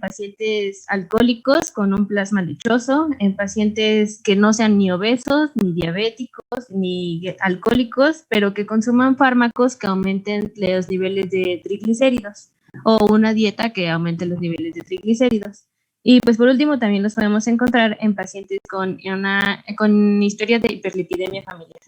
pacientes alcohólicos con un plasma lechoso, en pacientes que no sean ni obesos, ni diabéticos, ni alcohólicos, pero que consuman fármacos que aumenten los niveles de triglicéridos o una dieta que aumente los niveles de triglicéridos. Y pues por último también los podemos encontrar en pacientes con historia de hiperlipidemia familiar.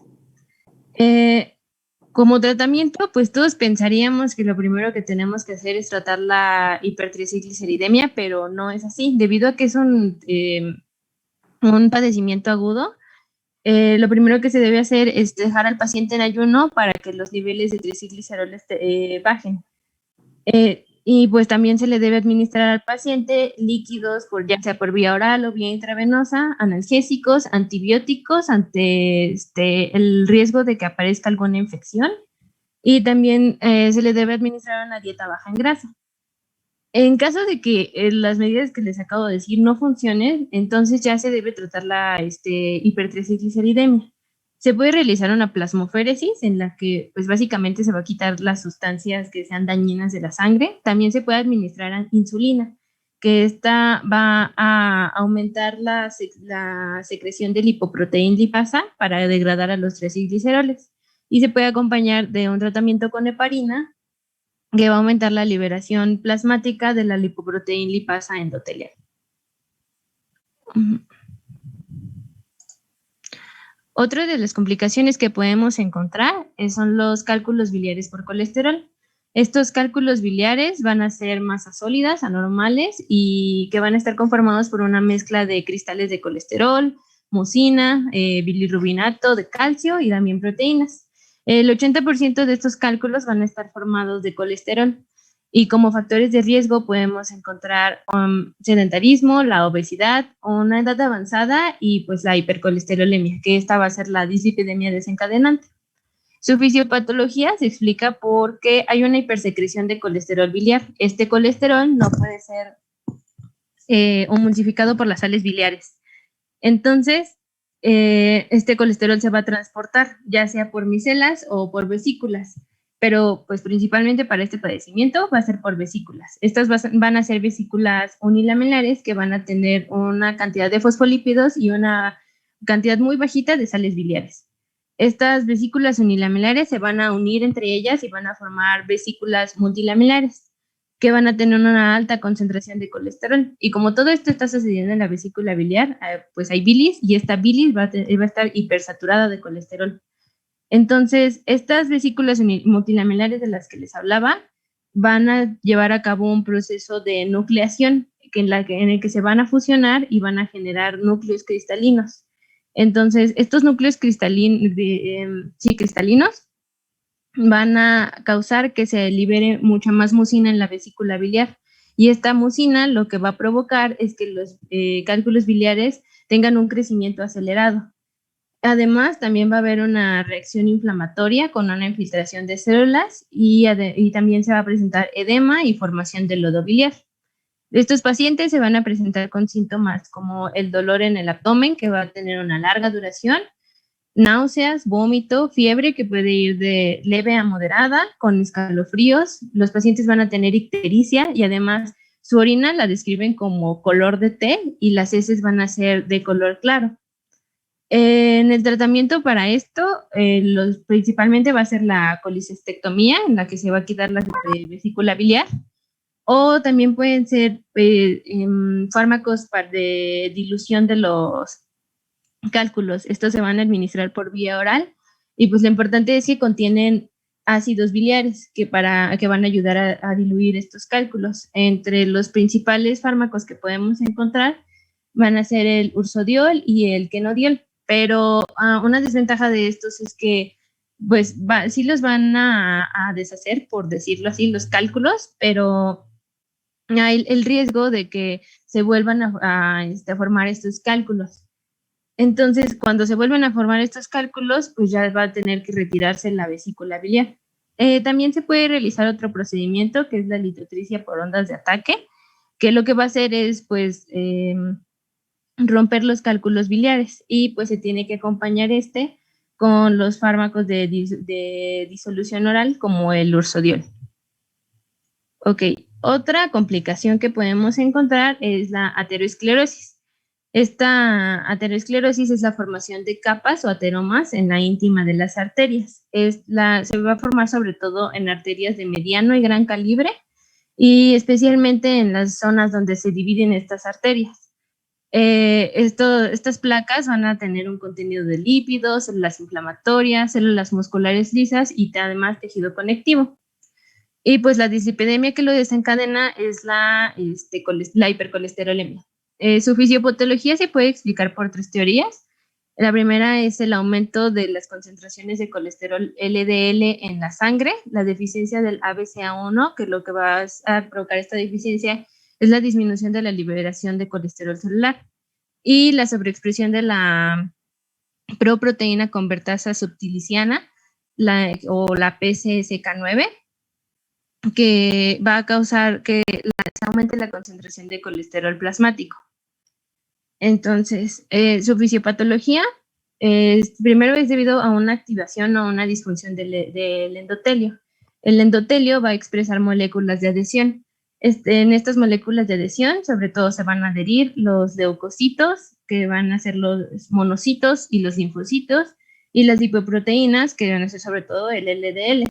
Como tratamiento, pues todos pensaríamos que lo primero que tenemos que hacer es tratar la hipertrigliceridemia, pero no es así. Debido a que es un padecimiento agudo, lo primero que se debe hacer es dejar al paciente en ayuno para que los niveles de trigliceroles bajen. Y pues también se le debe administrar al paciente líquidos, ya sea por vía oral o vía intravenosa, analgésicos, antibióticos ante el riesgo de que aparezca alguna infección. Y también se le debe administrar una dieta baja en grasa. En caso de que las medidas que les acabo de decir no funcionen, entonces ya se debe tratar la hipertrigliceridemia. Se puede realizar una plasmaféresis en la que pues básicamente se va a quitar las sustancias que sean dañinas de la sangre. También se puede administrar insulina, que esta va a aumentar la secreción de lipoproteína lipasa para degradar a los trigliceroles. Y se puede acompañar de un tratamiento con heparina que va a aumentar la liberación plasmática de la lipoproteína lipasa endotelial. Otra de las complicaciones que podemos encontrar son los cálculos biliares por colesterol. Estos cálculos biliares van a ser masas sólidas, anormales, y que van a estar conformados por una mezcla de cristales de colesterol, mucina, bilirrubinato de calcio y también proteínas. El 80% de estos cálculos van a estar formados de colesterol. Y como factores de riesgo podemos encontrar sedentarismo, la obesidad, una edad avanzada y pues la hipercolesterolemia, que esta va a ser la dislipidemia desencadenante. Su fisiopatología se explica porque hay una hipersecreción de colesterol biliar. Este colesterol no puede ser emulsificado por las sales biliares. Entonces, este colesterol se va a transportar, ya sea por micelas o por vesículas, pero pues principalmente para este padecimiento va a ser por vesículas. Estas van a ser vesículas unilamelares que van a tener una cantidad de fosfolípidos y una cantidad muy bajita de sales biliares. Estas vesículas unilamelares se van a unir entre ellas y van a formar vesículas multilamelares, que van a tener una alta concentración de colesterol. Y como todo esto está sucediendo en la vesícula biliar, pues hay bilis y esta bilis va a estar hipersaturada de colesterol. Entonces, estas vesículas multilamelares de las que les hablaba van a llevar a cabo un proceso de nucleación en el que se van a fusionar y van a generar núcleos cristalinos. Entonces, estos núcleos cristalinos van a causar que se libere mucha más mucina en la vesícula biliar. Y esta mucina lo que va a provocar es que los cálculos biliares tengan un crecimiento acelerado. Además, también va a haber una reacción inflamatoria con una infiltración de células y también se va a presentar edema y formación de lodo biliar. Estos pacientes se van a presentar con síntomas como el dolor en el abdomen, que va a tener una larga duración, náuseas, vómito, fiebre que puede ir de leve a moderada, con escalofríos. Los pacientes van a tener ictericia y además su orina la describen como color de té y las heces van a ser de color claro. En el tratamiento para esto, principalmente va a ser la colicistectomía, en la que se va a quitar la vesícula biliar, o también pueden ser fármacos de dilución de los cálculos. Estos se van a administrar por vía oral y pues lo importante es que contienen ácidos biliares que van a ayudar a diluir estos cálculos. Entre los principales fármacos que podemos encontrar van a ser el ursodiol y el kenodiol, pero una desventaja de estos es que pues sí los van a deshacer, por decirlo así, los cálculos, pero hay el riesgo de que se vuelvan a formar estos cálculos. Entonces, cuando se vuelven a formar estos cálculos, pues ya va a tener que retirarse la vesícula biliar. También se puede realizar otro procedimiento, que es la litotricia por ondas de ataque, que lo que va a hacer es, pues, romper los cálculos biliares y pues se tiene que acompañar con los fármacos de disolución oral como el ursodiol. Ok, Otra complicación que podemos encontrar es la ateroesclerosis. Esta ateroesclerosis es la formación de capas o ateromas en la íntima de las arterias. Se va a formar sobre todo en arterias de mediano y gran calibre y especialmente en las zonas donde se dividen estas arterias. Estas placas van a tener un contenido de lípidos, células inflamatorias, células musculares lisas y además tejido conectivo. Y pues la dislipidemia que lo desencadena es la hipercolesterolemia. Su fisiopatología se puede explicar por 3 teorías. La primera es el aumento de las concentraciones de colesterol LDL en la sangre, la deficiencia del ABCA1, que lo que va a provocar esta deficiencia es la disminución de la liberación de colesterol celular, y la sobreexpresión de la proproteína convertasa subtiliciana, o la PCSK9, que va a causar que se aumente la concentración de colesterol plasmático. Entonces, su fisiopatología primero es debido a una activación o una disfunción del endotelio. El endotelio va a expresar moléculas de adhesión. En estas moléculas de adhesión, sobre todo se van a adherir los leucocitos, que van a ser los monocitos y los linfocitos, y las lipoproteínas, que van a ser sobre todo el LDL.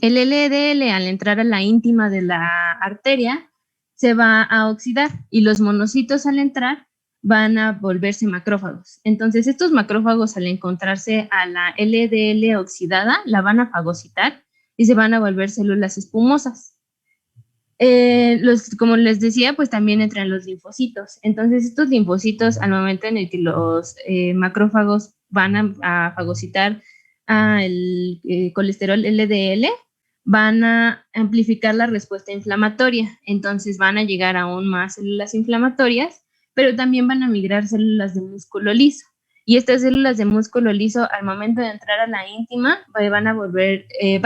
El LDL, al entrar a la íntima de la arteria, se va a oxidar, y los monocitos al entrar van a volverse macrófagos. Entonces, estos macrófagos, al encontrarse a la LDL oxidada, la van a fagocitar y se van a volver células espumosas. Como les decía, pues también entran los linfocitos. Entonces, estos linfocitos, al momento en el que los macrófagos van a fagocitar el colesterol LDL, van a amplificar la respuesta inflamatoria. Entonces, van a llegar aún más células inflamatorias, pero también van a migrar células de músculo liso. Y estas células de músculo liso, al momento de entrar a la íntima, van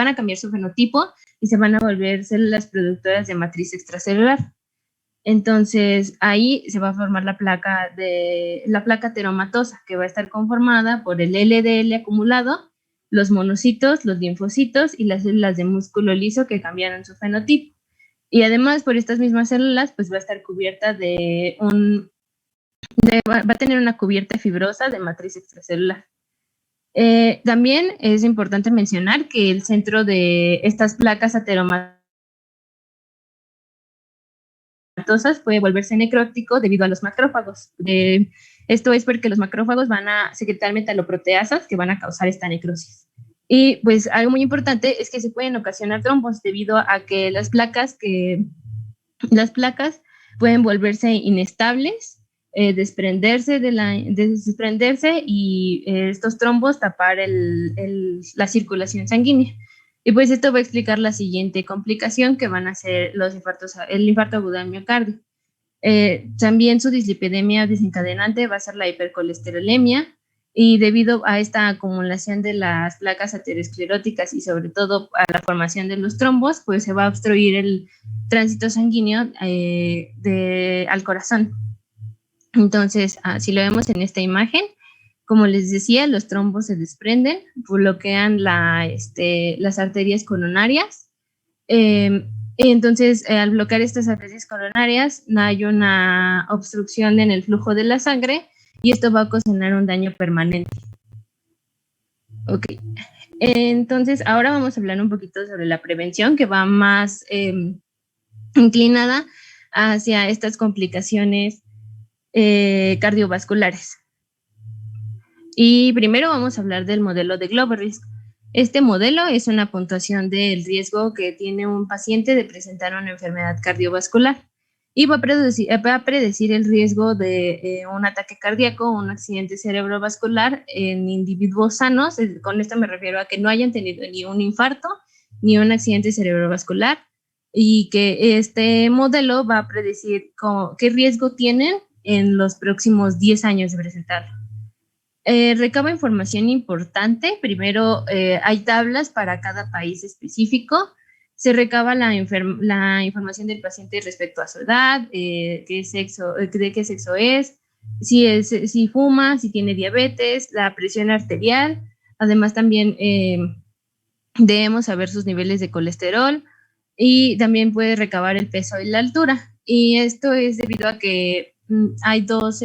a cambiar su fenotipo y se van a volver células productoras de matriz extracelular. Entonces, ahí se va a formar la placa ateromatosa, que va a estar conformada por el LDL acumulado, los monocitos, los linfocitos y las células de músculo liso que cambiaron su fenotipo. Y además, por estas mismas células, pues va a estar cubierta va a tener una cubierta fibrosa de matriz extracelular. También es importante mencionar que el centro de estas placas ateromatosas puede volverse necrótico debido a los macrófagos. Esto es porque los macrófagos van a secretar metaloproteasas que van a causar esta necrosis. Y pues algo muy importante es que se pueden ocasionar trombos debido a que las placas pueden volverse inestables, desprenderse y estos trombos tapar la circulación sanguínea. Y pues esto va a explicar la siguiente complicación, que van a ser el infarto agudo al miocardio. También su dislipidemia desencadenante va a ser la hipercolesterolemia, y debido a esta acumulación de las placas ateroscleróticas y sobre todo a la formación de los trombos, pues se va a obstruir el tránsito sanguíneo al corazón. Entonces, si lo vemos en esta imagen, como les decía, los trombos se desprenden, bloquean las arterias coronarias. Entonces, al bloquear estas arterias coronarias, hay una obstrucción en el flujo de la sangre y esto va a ocasionar un daño permanente. Ok. Entonces, ahora vamos a hablar un poquito sobre la prevención, que va más inclinada hacia estas complicaciones cardiovasculares. Y primero vamos a hablar del modelo de Global Risk. Este modelo es una puntuación del riesgo que tiene un paciente de presentar una enfermedad cardiovascular y va a predecir el riesgo de un ataque cardíaco o un accidente cerebrovascular en individuos sanos. Con esto me refiero a que no hayan tenido ni un infarto ni un accidente cerebrovascular, y que este modelo va a predecir qué riesgo tienen en los próximos 10 años de presentarlo. Recaba información importante. Primero, hay tablas para cada país específico. Se recaba la información del paciente respecto a su edad, de qué sexo es, si fuma, si tiene diabetes, la presión arterial. Además, también debemos saber sus niveles de colesterol, y también puede recabar el peso y la altura. Y esto es debido a que hay dos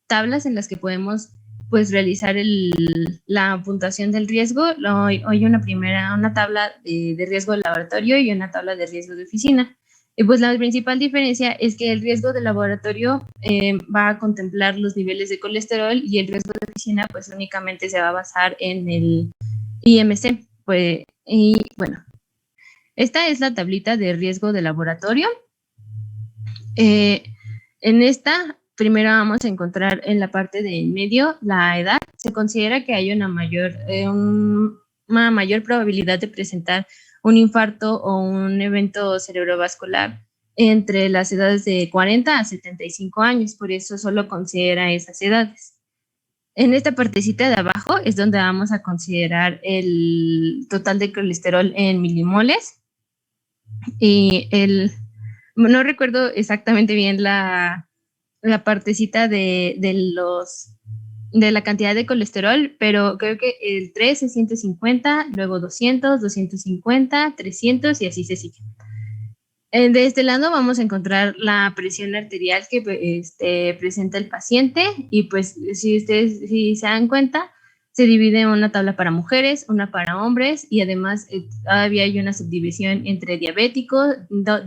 tablas en las que podemos pues realizar la puntuación del riesgo. Hoy una tabla de riesgo de laboratorio y una tabla de riesgo de oficina. Y pues la principal diferencia es que el riesgo de laboratorio va a contemplar los niveles de colesterol y el riesgo de oficina pues únicamente se va a basar en el IMC. Pues, y bueno, esta es la tablita de riesgo de laboratorio. En esta, primero vamos a encontrar en la parte de en medio la edad. Se considera que hay una mayor probabilidad de presentar un infarto o un evento cerebrovascular entre las edades de 40 a 75 años, por eso solo considera esas edades. En esta partecita de abajo es donde vamos a considerar el total de colesterol en milimoles y no recuerdo exactamente bien la partecita de la cantidad de colesterol, pero creo que el 3 es 150, luego 200, 250, 300 y así se sigue. De este lado vamos a encontrar la presión arterial que presenta el paciente y pues si se dan cuenta, se divide en una tabla para mujeres, una para hombres y además todavía hay una subdivisión entre diabéticos y no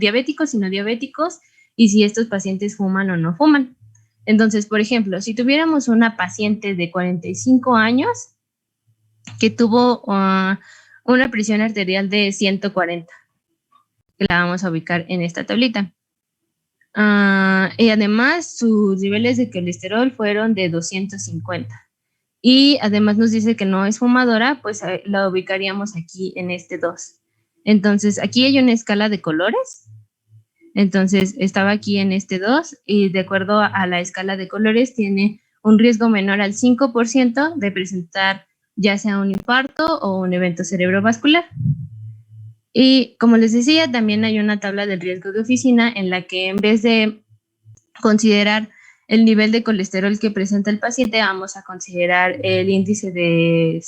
diabéticos y si estos pacientes fuman o no fuman. Entonces, por ejemplo, si tuviéramos una paciente de 45 años que tuvo una presión arterial de 140, que la vamos a ubicar en esta tablita. Y además sus niveles de colesterol fueron de 250. Y además nos dice que no es fumadora, pues la ubicaríamos aquí en este 2. Entonces aquí hay una escala de colores. Entonces estaba aquí en este 2 y de acuerdo a la escala de colores tiene un riesgo menor al 5% de presentar ya sea un infarto o un evento cerebrovascular. Y como les decía, también hay una tabla del riesgo de oficina en la que en vez de considerar el nivel de colesterol que presenta el paciente, vamos a considerar el índice de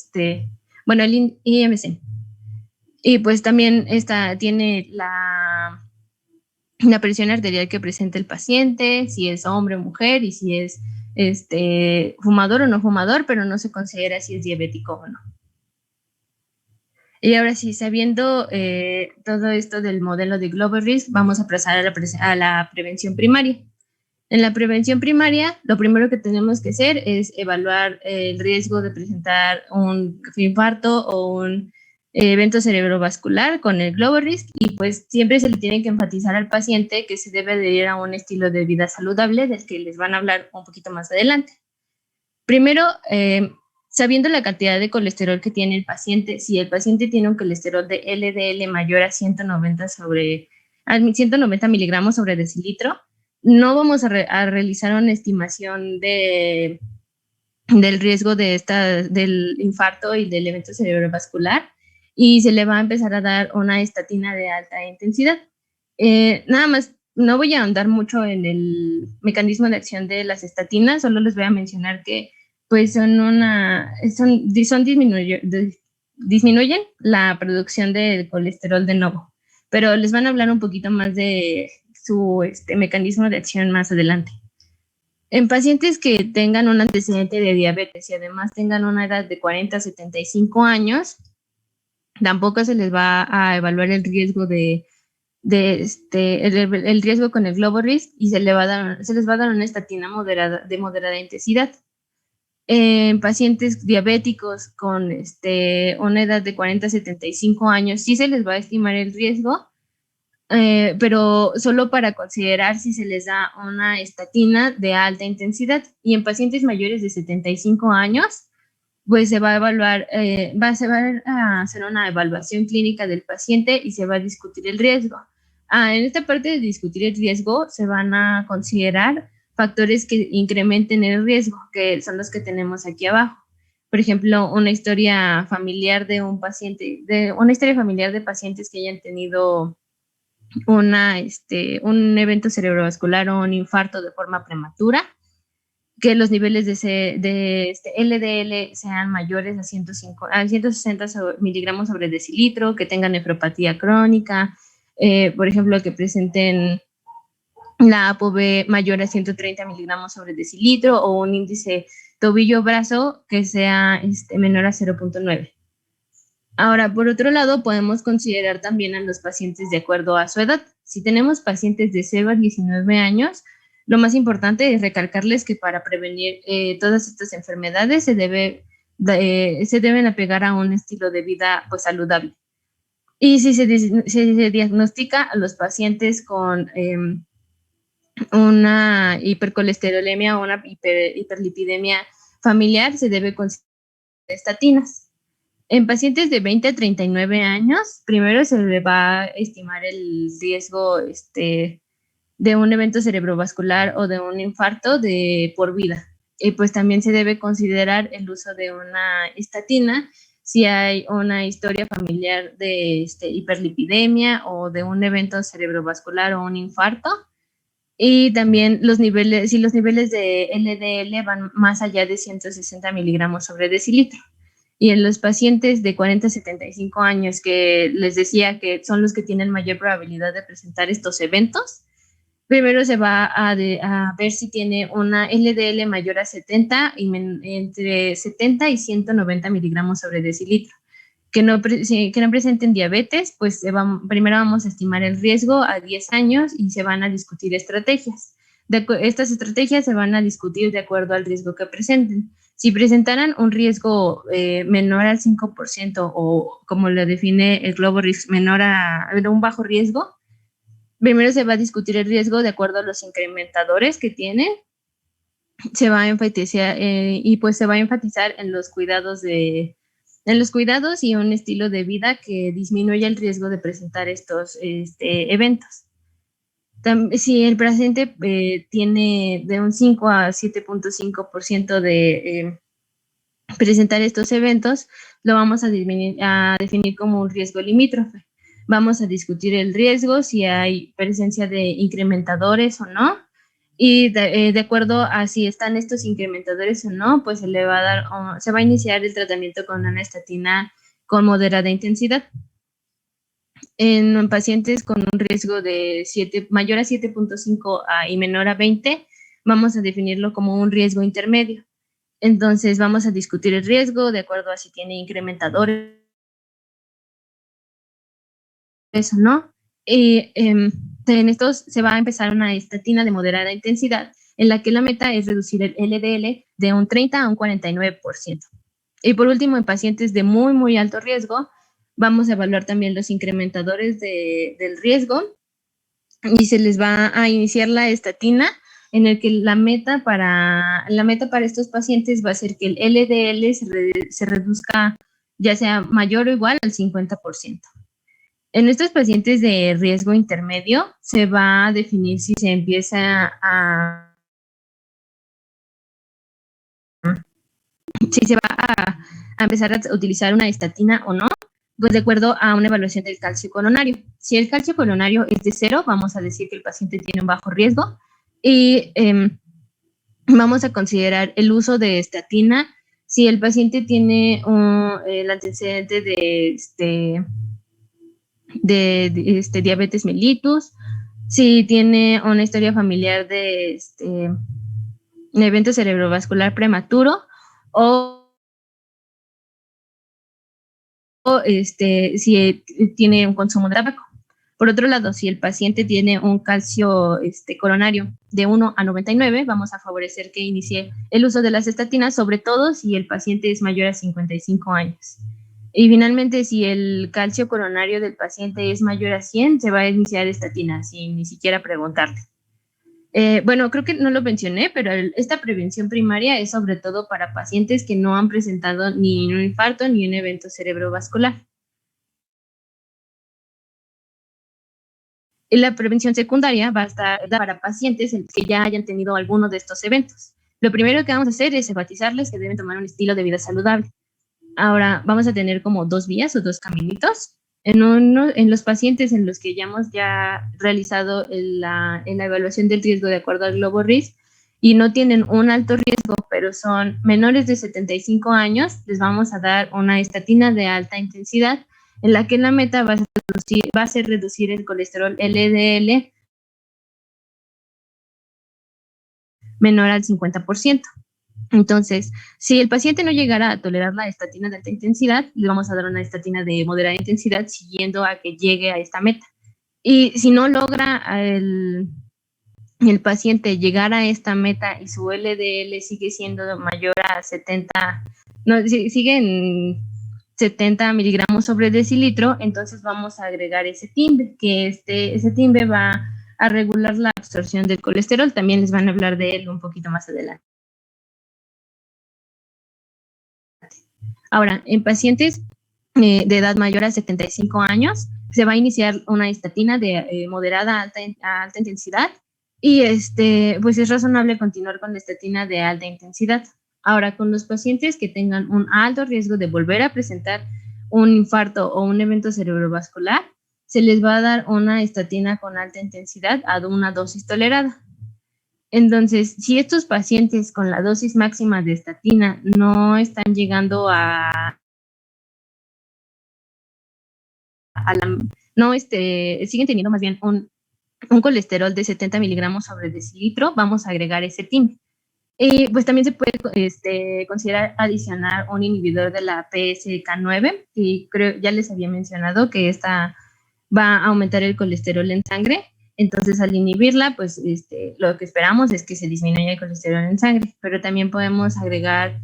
el IMC. Y pues también tiene la presión arterial que presenta el paciente, si es hombre o mujer y si es fumador o no fumador, pero no se considera si es diabético o no. Y ahora sí, sabiendo todo esto del modelo de Global Risk, vamos a pasar a la prevención primaria. En la prevención primaria, lo primero que tenemos que hacer es evaluar el riesgo de presentar un infarto o un evento cerebrovascular con el Global Risk y pues siempre se le tiene que enfatizar al paciente que se debe de ir a un estilo de vida saludable del que les van a hablar un poquito más adelante. Primero, sabiendo la cantidad de colesterol que tiene el paciente, si el paciente tiene un colesterol de LDL mayor a 190 miligramos sobre decilitro, no vamos a realizar una estimación del riesgo del infarto y del evento cerebrovascular y se le va a empezar a dar una estatina de alta intensidad. Nada más, no voy a ahondar mucho en el mecanismo de acción de las estatinas, solo les voy a mencionar que pues disminuyen la producción de colesterol de nuevo, pero les van a hablar un poquito más de su mecanismo de acción más adelante. En pacientes que tengan un antecedente de diabetes y además tengan una edad de 40 a 75 años, tampoco se les va a evaluar el riesgo el riesgo con el Global Risk y se les va a dar una estatina de moderada intensidad. En pacientes diabéticos con una edad de 40 a 75 años sí se les va a estimar el riesgo, pero solo para considerar si se les da una estatina de alta intensidad. Y en pacientes mayores de 75 años, pues se va a evaluar, se va a hacer una evaluación clínica del paciente y se va a discutir el riesgo. En esta parte de discutir el riesgo se van a considerar factores que incrementen el riesgo, que son los que tenemos aquí abajo. Por ejemplo, una historia familiar de un paciente, una historia familiar de pacientes que hayan tenido un evento cerebrovascular o un infarto de forma prematura. que los niveles de LDL sean mayores a 160 miligramos sobre decilitro, que tengan nefropatía crónica, por ejemplo, que presenten la ApoB mayor a 130 miligramos sobre decilitro o un índice tobillo-brazo que sea menor a 0.9. Ahora, por otro lado, podemos considerar también a los pacientes de acuerdo a su edad. Si tenemos pacientes de 0 a 19 años, lo más importante es recalcarles que para prevenir todas estas enfermedades se deben apegar a un estilo de vida pues, saludable. Y si se diagnostica a los pacientes con una hipercolesterolemia o una hiperlipidemia familiar, se debe considerar estatinas. En pacientes de 20 a 39 años, primero se le va a estimar el riesgo de un evento cerebrovascular o de un infarto por vida. Y pues también se debe considerar el uso de una estatina si hay una historia familiar de hiperlipidemia o de un evento cerebrovascular o un infarto. Y también si los niveles de LDL van más allá de 160 miligramos sobre decilitro. Y en los pacientes de 40 a 75 años, que les decía que son los que tienen mayor probabilidad de presentar estos eventos, primero se va a ver si tiene una LDL mayor a 70 y entre 70 y 190 miligramos sobre decilitro. Que no presenten diabetes, pues primero vamos a estimar el riesgo a 10 años y se van a discutir estrategias. Estas estrategias se van a discutir de acuerdo al riesgo que presenten. Si presentaran un riesgo menor al 5% o como lo define el Global Risk, menor a un bajo riesgo, primero se va a discutir el riesgo de acuerdo a los incrementadores que tienen. Se va a enfatizar y pues se va a enfatizar en los cuidados y un estilo de vida que disminuya el riesgo de presentar estos eventos. Si el paciente tiene de un 5 a 7.5% de presentar estos eventos, lo vamos a definir como un riesgo limítrofe. Vamos a discutir el riesgo, si hay presencia de incrementadores o no, y de acuerdo a si están estos incrementadores o no, pues se va a iniciar el tratamiento con una estatina con moderada intensidad. En pacientes con un riesgo de mayor a 7.5 y menor a 20, vamos a definirlo como un riesgo intermedio. Entonces vamos a discutir el riesgo de acuerdo a si tiene incrementadores o no. Y en estos se va a empezar una estatina de moderada intensidad en la que la meta es reducir el LDL de un 30 a un 49%. Y por último, en pacientes de muy, muy alto riesgo, vamos a evaluar también los incrementadores del riesgo y se les va a iniciar la estatina en el que la meta para estos pacientes va a ser que el LDL se reduzca ya sea mayor o igual al 50%. En estos pacientes de riesgo intermedio se va a definir si se empieza si se va a empezar a utilizar una estatina o no, pues de acuerdo a una evaluación del calcio coronario. Si el calcio coronario es de 0, vamos a decir que el paciente tiene un bajo riesgo y vamos a considerar el uso de estatina si el paciente tiene el antecedente de diabetes mellitus, si tiene una historia familiar de evento cerebrovascular prematuro o si tiene un consumo de tabaco. Por otro lado, si el paciente tiene un calcio coronario de 1 a 99, vamos a favorecer que inicie el uso de las estatinas, sobre todo si el paciente es mayor a 55 años. Y finalmente, si el calcio coronario del paciente es mayor a 100, se va a iniciar estatina, sin ni siquiera preguntarte. Bueno, creo que no lo mencioné, pero esta prevención primaria es sobre todo para pacientes que no han presentado ni un infarto ni un evento cerebrovascular. Y la prevención secundaria va a estar para pacientes que ya hayan tenido alguno de estos eventos. Lo primero que vamos a hacer es enfatizarles que deben tomar un estilo de vida saludable. Ahora vamos a tener como 2 vías o 2 caminitos. En los pacientes en los que ya hemos realizado la evaluación del riesgo de acuerdo al Global Risk y no tienen un alto riesgo, pero son menores de 75 años, les vamos a dar una estatina de alta intensidad en la que la meta va a ser reducir el colesterol LDL menor al 50%. Entonces, si el paciente no llegara a tolerar la estatina de alta intensidad, le vamos a dar una estatina de moderada intensidad siguiendo a que llegue a esta meta. Y si no logra el paciente llegar a esta meta y su LDL sigue siendo mayor a 70, no, sigue en 70 miligramos sobre decilitro, entonces vamos a agregar ese timbe, que ese timbe va a regular la absorción del colesterol. También les van a hablar de él un poquito más adelante. Ahora, en pacientes de edad mayor a 75 años, se va a iniciar una estatina de moderada a alta intensidad y pues es razonable continuar con la estatina de alta intensidad. Ahora, con los pacientes que tengan un alto riesgo de volver a presentar un infarto o un evento cerebrovascular, se les va a dar una estatina con alta intensidad a una dosis tolerada. Entonces, si estos pacientes con la dosis máxima de estatina no están llegando siguen teniendo más bien un colesterol de 70 miligramos sobre decilitro, vamos a agregar ese timbe. Y pues también se puede considerar adicionar un inhibidor de la PSK9, y creo ya les había mencionado que esta va a aumentar el colesterol en sangre. Entonces, al inhibirla, pues lo que esperamos es que se disminuya el colesterol en sangre, pero también podemos agregar,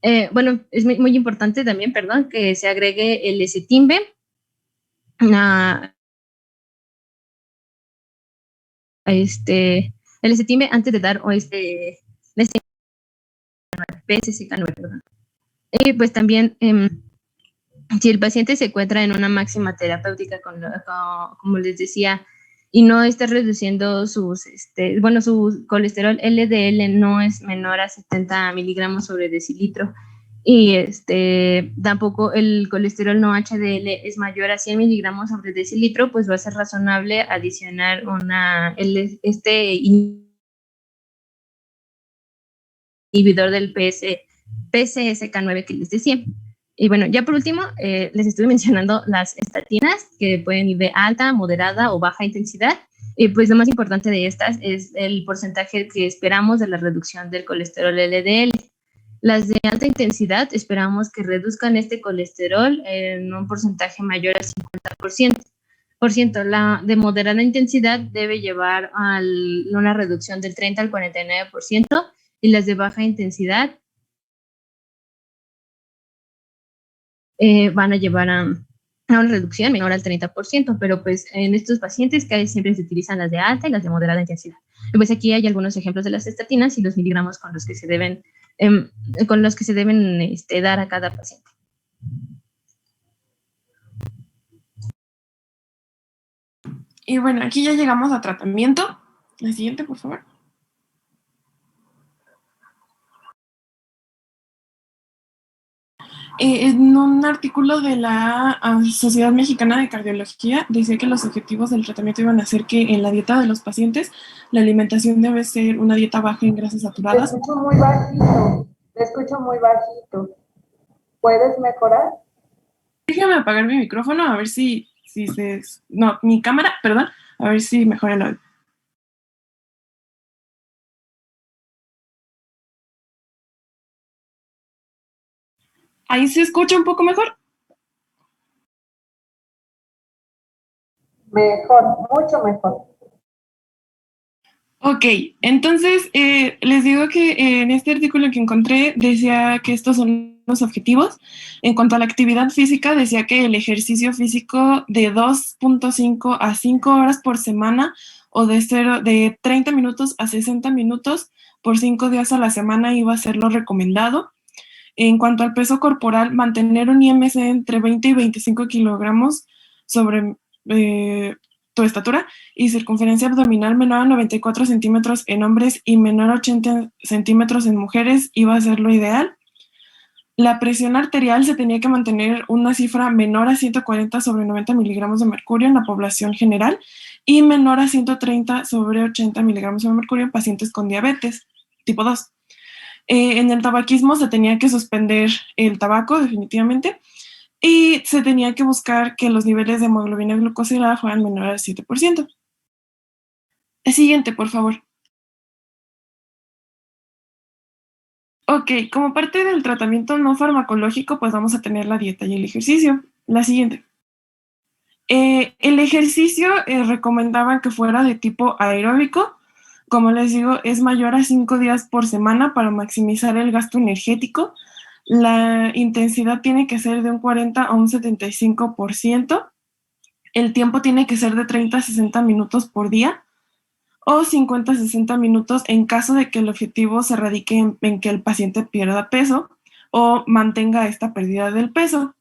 es muy importante también, que se agregue el esetimbe, el esetimbe antes de dar PSK9, perdón. Y pues también, si el paciente se encuentra en una máxima terapéutica, como les decía, y no está reduciendo su colesterol LDL no es menor a 70 miligramos sobre decilitro, y tampoco el colesterol no HDL es mayor a 100 miligramos sobre decilitro, pues va a ser razonable adicionar inhibidor del PCSK9 que les decía. Y bueno, ya por último, les estuve mencionando las estatinas, que pueden ir de alta, moderada o baja intensidad. Y pues lo más importante de estas es el porcentaje que esperamos de la reducción del colesterol LDL. Las de alta intensidad esperamos que reduzcan este colesterol en un porcentaje mayor al 50%. La de moderada intensidad debe llevar a una reducción del 30 al 49%, y las de baja intensidad van a llevar a una reducción menor al 30%, pero pues en estos pacientes casi siempre se utilizan las de alta y las de moderada intensidad. Y pues aquí hay algunos ejemplos de las estatinas y los miligramos con los que se deben dar a cada paciente. Y bueno, aquí ya llegamos a tratamiento. La siguiente, por favor. En un artículo de la Sociedad Mexicana de Cardiología decía que los objetivos del tratamiento iban a ser que en la dieta de los pacientes la alimentación debe ser una dieta baja en grasas saturadas. Te escucho muy bajito. ¿Puedes mejorar? Déjame apagar mi micrófono a ver si no, mi cámara, perdón, a ver si mejora el audio. ¿Ahí se escucha un poco mejor? Mejor, mucho mejor. Ok, entonces les digo que en este artículo que encontré decía que estos son los objetivos. En cuanto a la actividad física, decía que el ejercicio físico de 2.5 a 5 horas por semana o de 30 minutos a 60 minutos por 5 días a la semana iba a ser lo recomendado. En cuanto al peso corporal, mantener un IMC entre 20 y 25 kilogramos sobre tu estatura y circunferencia abdominal menor a 94 centímetros en hombres y menor a 80 centímetros en mujeres iba a ser lo ideal. La presión arterial se tenía que mantener una cifra menor a 140 sobre 90 miligramos de mercurio en la población general y menor a 130 sobre 80 miligramos de mercurio en pacientes con diabetes. tipo 2. En el tabaquismo se tenía que suspender el tabaco definitivamente y se tenía que buscar que los niveles de hemoglobina glucosilada fueran menores al 7%. El siguiente, por favor. Ok, como parte del tratamiento no farmacológico, pues vamos a tener la dieta y el ejercicio. La siguiente. El ejercicio recomendaban que fuera de tipo aeróbico. Como les digo, es mayor a 5 días por semana para maximizar el gasto energético. La intensidad tiene que ser de un 40 a un 75%. El tiempo tiene que ser de 30 a 60 minutos por día o 50 a 60 minutos en caso de que el objetivo se radique en que el paciente pierda peso o mantenga esta pérdida del peso.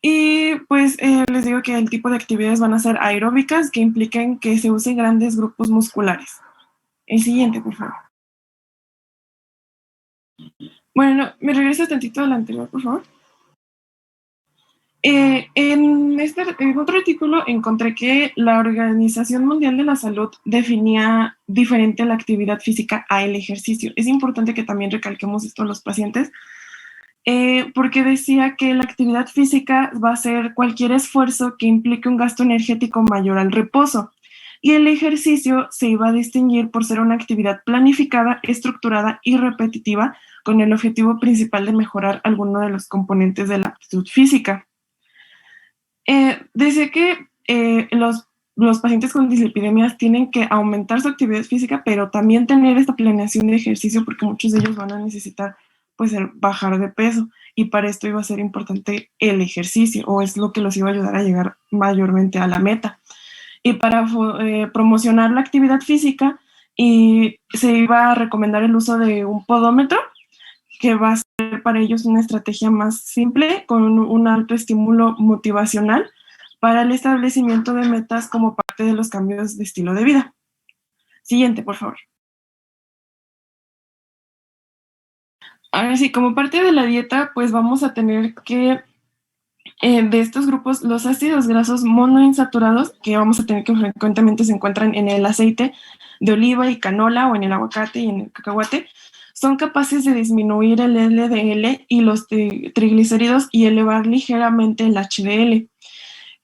Y pues les digo que el tipo de actividades van a ser aeróbicas que impliquen que se usen grandes grupos musculares. El siguiente, por favor. Bueno, ¿me regresas tantito al anterior, por favor? En otro artículo encontré que la Organización Mundial de la Salud definía diferente la actividad física a el ejercicio. Es importante que también recalquemos esto a los pacientes, porque decía que la actividad física va a ser cualquier esfuerzo que implique un gasto energético mayor al reposo. Y el ejercicio se iba a distinguir por ser una actividad planificada, estructurada y repetitiva con el objetivo principal de mejorar alguno de los componentes de la actitud física. Decía que los pacientes con dislipidemias tienen que aumentar su actividad física, pero también tener esta planeación de ejercicio porque muchos de ellos van a necesitar pues bajar de peso y para esto iba a ser importante el ejercicio o es lo que los iba a ayudar a llegar mayormente a la meta. Y para promocionar la actividad física y se iba a recomendar el uso de un podómetro que va a ser para ellos una estrategia más simple con un alto estímulo motivacional para el establecimiento de metas como parte de los cambios de estilo de vida. Siguiente, por favor. Ahora sí, como parte de la dieta, pues vamos a tener que de estos grupos, los ácidos grasos monoinsaturados, que vamos a tener que frecuentemente se encuentran en el aceite de oliva y canola o en el aguacate y en el cacahuate, son capaces de disminuir el LDL y los triglicéridos y elevar ligeramente el HDL.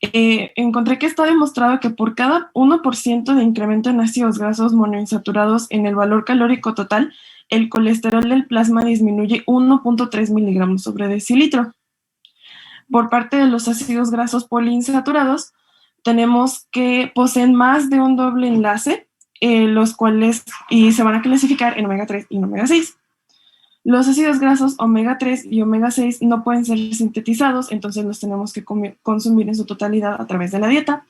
Encontré que está demostrado que por cada 1% de incremento en ácidos grasos monoinsaturados en el valor calórico total, el colesterol del plasma disminuye 1.3 miligramos sobre decilitro. Por parte de los ácidos grasos poliinsaturados, tenemos que poseen más de un doble enlace, los cuales y se van a clasificar en omega 3 y en omega 6. Los ácidos grasos omega 3 y omega 6 no pueden ser sintetizados, entonces los tenemos que consumir en su totalidad a través de la dieta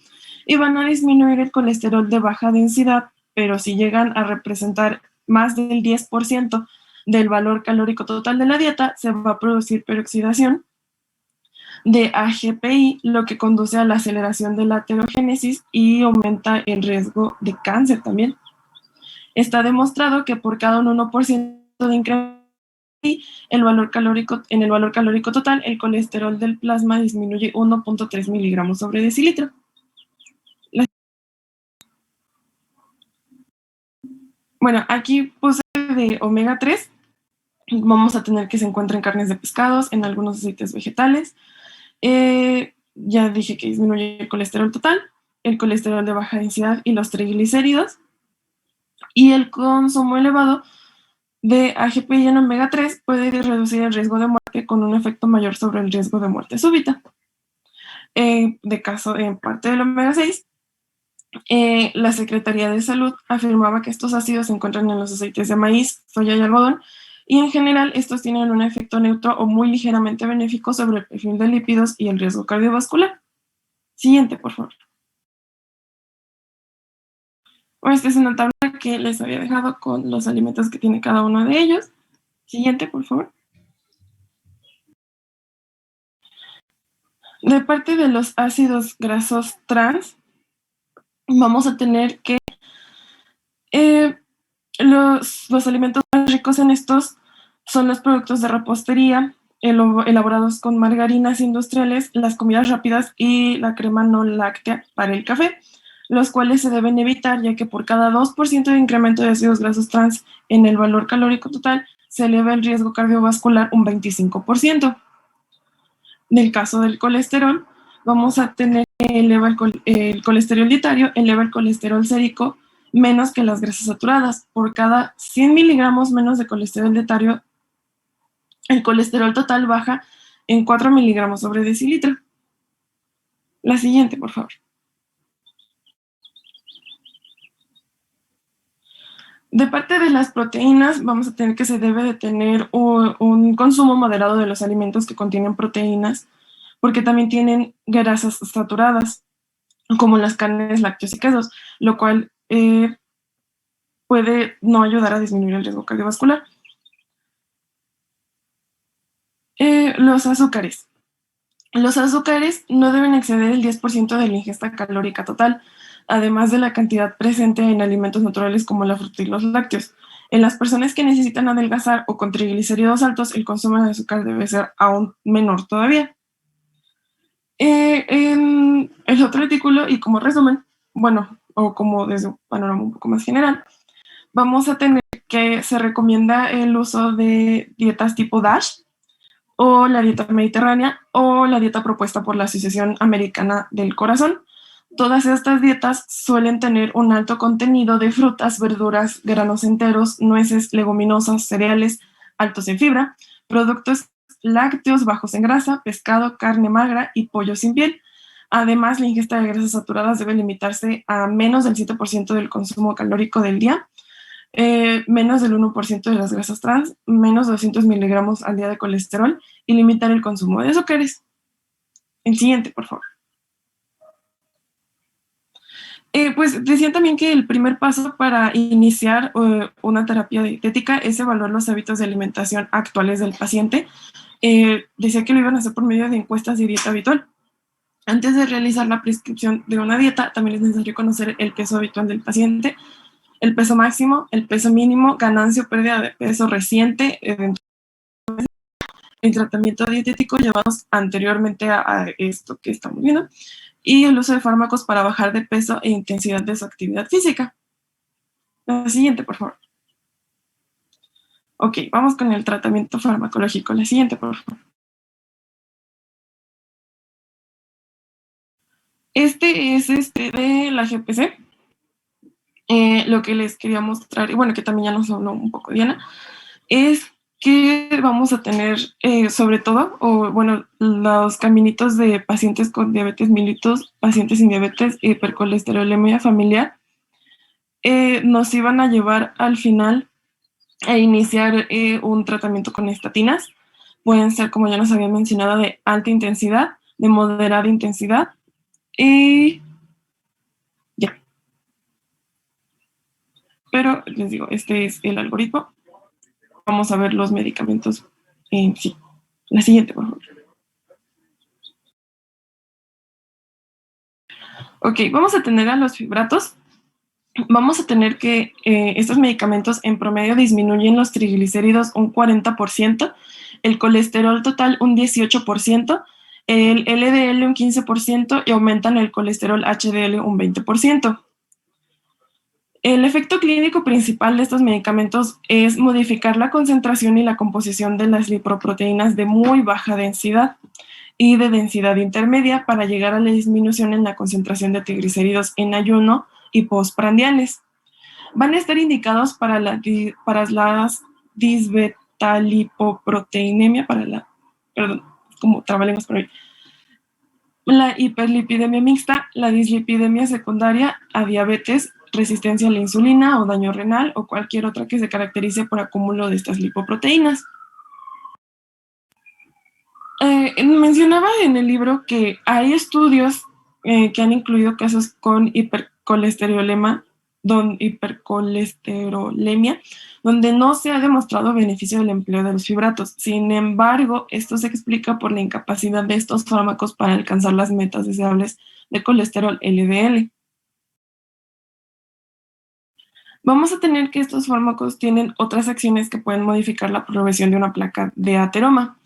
y van a disminuir el colesterol de baja densidad, pero si llegan a representar más del 10% del valor calórico total de la dieta, se va a producir peroxidación de AGPI, lo que conduce a la aceleración de la aterogénesis y aumenta el riesgo de cáncer también. Está demostrado que por cada un 1% de incremento en el valor calórico total, el colesterol del plasma disminuye 1.3 miligramos sobre decilitro. Bueno, aquí puse de omega 3. Vamos a tener que se encuentra en carnes de pescados, en algunos aceites vegetales. Ya dije que disminuye el colesterol total, el colesterol de baja densidad y los triglicéridos. Y el consumo elevado de AGPI en omega 3 puede reducir el riesgo de muerte con un efecto mayor sobre el riesgo de muerte súbita. De caso en parte del omega 6, la Secretaría de Salud afirmaba que estos ácidos se encuentran en los aceites de maíz, soya y algodón, y en general estos tienen un efecto neutro o muy ligeramente benéfico sobre el perfil de lípidos y el riesgo cardiovascular. Siguiente, por favor. Bueno, esta es una tabla que les había dejado con los alimentos que tiene cada uno de ellos. Siguiente, por favor. De parte de los ácidos grasos trans, vamos a tener que los alimentos más ricos en estos son los productos de repostería, elaborados con margarinas industriales, las comidas rápidas y la crema no láctea para el café. los cuales se deben evitar, ya que por cada 2% de incremento de ácidos grasos trans en el valor calórico total, se eleva el riesgo cardiovascular un 25%. En el caso del colesterol, vamos a tener que eleva el colesterol dietario, eleva el colesterol sérico menos que las grasas saturadas. Por cada 100 miligramos menos de colesterol dietario, el colesterol total baja en 4 miligramos sobre decilitro. La siguiente, por favor. De parte de las proteínas, vamos a tener que se debe de tener un consumo moderado de los alimentos que contienen proteínas, porque también tienen grasas saturadas, como las carnes, lácteos y quesos, lo cual puede no ayudar a disminuir el riesgo cardiovascular. Los azúcares. Los azúcares no deben exceder el 10% de la ingesta calórica total, además de la cantidad presente en alimentos naturales como la fruta y los lácteos. En las personas que necesitan adelgazar o con triglicéridos altos, el consumo de azúcar debe ser aún menor todavía. En el otro artículo, y como resumen, bueno, o como desde un panorama un poco más general, vamos a tener que se recomienda el uso de dietas tipo DASH, o la dieta mediterránea, o la dieta propuesta por la Asociación Americana del Corazón. Todas estas dietas suelen tener un alto contenido de frutas, verduras, granos enteros, nueces, leguminosas, cereales, altos en fibra, productos lácteos bajos en grasa, pescado, carne magra y pollo sin piel. Además, la ingesta de grasas saturadas debe limitarse a menos del 7% del consumo calórico del día, menos del 1% de las grasas trans, menos de 200 miligramos al día de colesterol y limitar el consumo de azúcares. El siguiente, por favor. Pues decían también que el primer paso para iniciar una terapia dietética es evaluar los hábitos de alimentación actuales del paciente. Decía que lo iban a hacer por medio de encuestas de dieta habitual. Antes de realizar la prescripción de una dieta, también es necesario conocer el peso habitual del paciente, el peso máximo, el peso mínimo, ganancia o pérdida de peso reciente, el tratamiento dietético llevados anteriormente a esto que estamos viendo, y el uso de fármacos para bajar de peso e intensidad de su actividad física. La siguiente, por favor. Ok, vamos con el tratamiento farmacológico. La siguiente, por favor. Este es de la GPC. Lo que les quería mostrar, y bueno, que también ya nos habló un poco Diana, es que vamos a tener sobre todo, o bueno, los caminitos de pacientes con diabetes mellitus, pacientes sin diabetes, hipercolesterolemia familiar, nos iban a llevar al final a iniciar un tratamiento con estatinas. Pueden ser, como ya nos había mencionado, de alta intensidad, de moderada intensidad, y ya. Pero les digo, este es el algoritmo. Vamos a ver los medicamentos en sí. La siguiente, por favor. Ok, vamos a tener a los fibratos. Vamos a tener que estos medicamentos en promedio disminuyen los triglicéridos un 40%, el colesterol total un 18%, el LDL un 15% y aumentan el colesterol HDL un 20%. El efecto clínico principal de estos medicamentos es modificar la concentración y la composición de las lipoproteínas de muy baja densidad y de densidad intermedia para llegar a la disminución en la concentración de triglicéridos en ayuno y postprandiales. Van a estar indicados para las disbetalipoproteinemia, como trabalengos por ahí, la hiperlipidemia mixta, la dislipidemia secundaria a diabetes, resistencia a la insulina o daño renal o cualquier otra que se caracterice por acúmulo de estas lipoproteínas. Mencionaba en el libro que hay estudios que han incluido casos con hipercolesterolemia, donde no se ha demostrado beneficio del empleo de los fibratos. Sin embargo, esto se explica por la incapacidad de estos fármacos para alcanzar las metas deseables de colesterol LDL. Vamos a tener que estos fármacos tienen otras acciones que pueden modificar la progresión de una placa de ateroma.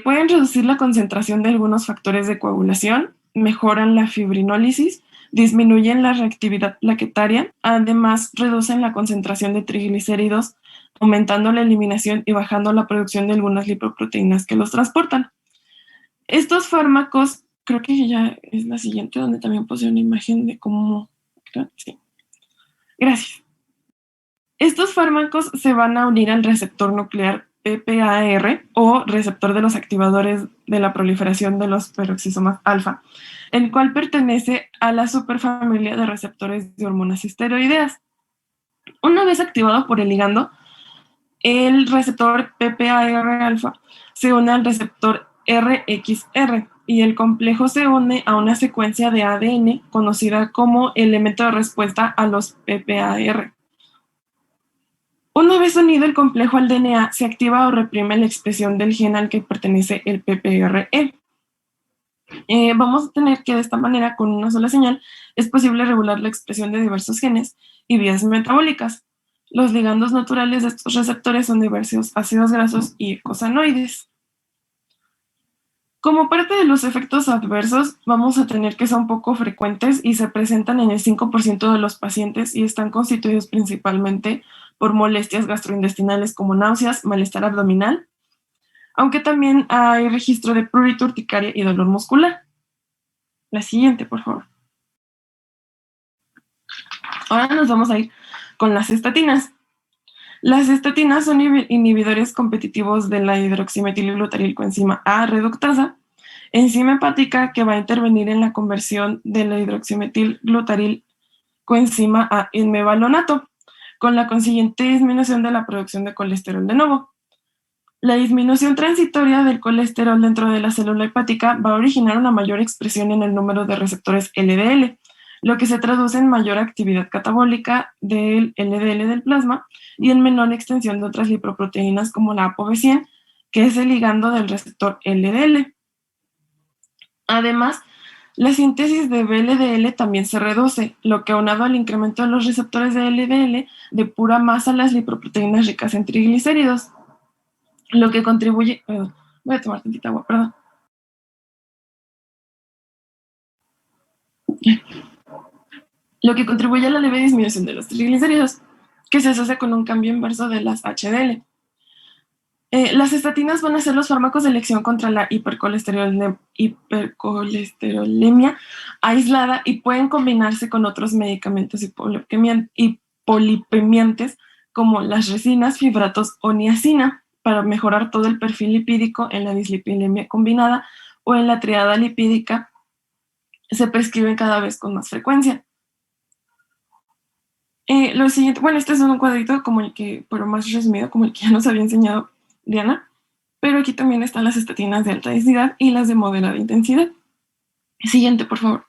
Pueden reducir la concentración de algunos factores de coagulación, mejoran la fibrinólisis, disminuyen la reactividad plaquetaria, además reducen la concentración de triglicéridos, aumentando la eliminación y bajando la producción de algunas lipoproteínas que los transportan. Estos fármacos, creo que ya es la siguiente, donde también puse una imagen de cómo... Sí. Gracias. Estos fármacos se van a unir al receptor nuclear PPAR o receptor de los activadores de la proliferación de los peroxisomas alfa, el cual pertenece a la superfamilia de receptores de hormonas esteroideas. Una vez activado por el ligando, el receptor PPAR alfa se une al receptor RXR y el complejo se une a una secuencia de ADN conocida como elemento de respuesta a los PPAR. Una vez unido el complejo al DNA, se activa o reprime la expresión del gen al que pertenece el PPRE. Vamos a tener que de esta manera, con una sola señal, es posible regular la expresión de diversos genes y vías metabólicas. Los ligandos naturales de estos receptores son diversos ácidos grasos y eicosanoides. Como parte de los efectos adversos, vamos a tener que son poco frecuentes y se presentan en el 5% de los pacientes y están constituidos principalmente por molestias gastrointestinales como náuseas, malestar abdominal, aunque también hay registro de prurito, urticaria y dolor muscular. La siguiente, por favor. Ahora nos vamos a ir con las estatinas. Las estatinas son inhibidores competitivos de la hidroximetilglutaril-coenzima A reductasa, enzima hepática que va a intervenir en la conversión de la hidroximetilglutaril-coenzima A en mevalonato, con la consiguiente disminución de la producción de colesterol de nuevo. La disminución transitoria del colesterol dentro de la célula hepática va a originar una mayor expresión en el número de receptores LDL, lo que se traduce en mayor actividad catabólica del LDL del plasma y en menor extensión de otras lipoproteínas como la ApoB100, que es el ligando del receptor LDL. Además, la síntesis de VLDL también se reduce, lo que aunado al incremento de los receptores de LDL depura más a las lipoproteínas ricas en triglicéridos, lo que contribuye... voy a tomar tantita agua, perdón. Lo que contribuye a la leve disminución de los triglicéridos, que se asocia con un cambio inverso de las HDL. Las estatinas van a ser los fármacos de elección contra la hipercolesterolemia aislada y pueden combinarse con otros medicamentos hipolipemiantes como las resinas, fibratos o niacina para mejorar todo el perfil lipídico en la dislipidemia combinada o en la triada lipídica. Se prescriben cada vez con más frecuencia. Lo siguiente, bueno, este es un cuadrito como el que, pero más resumido, como el que ya nos había enseñado Diana, pero aquí también están las estatinas de alta densidad y las de moderada intensidad. Siguiente, por favor.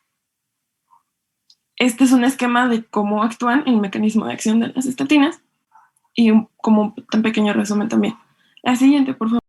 Este es un esquema de cómo actúan el mecanismo de acción de las estatinas y como un tan pequeño resumen también. La siguiente, por favor.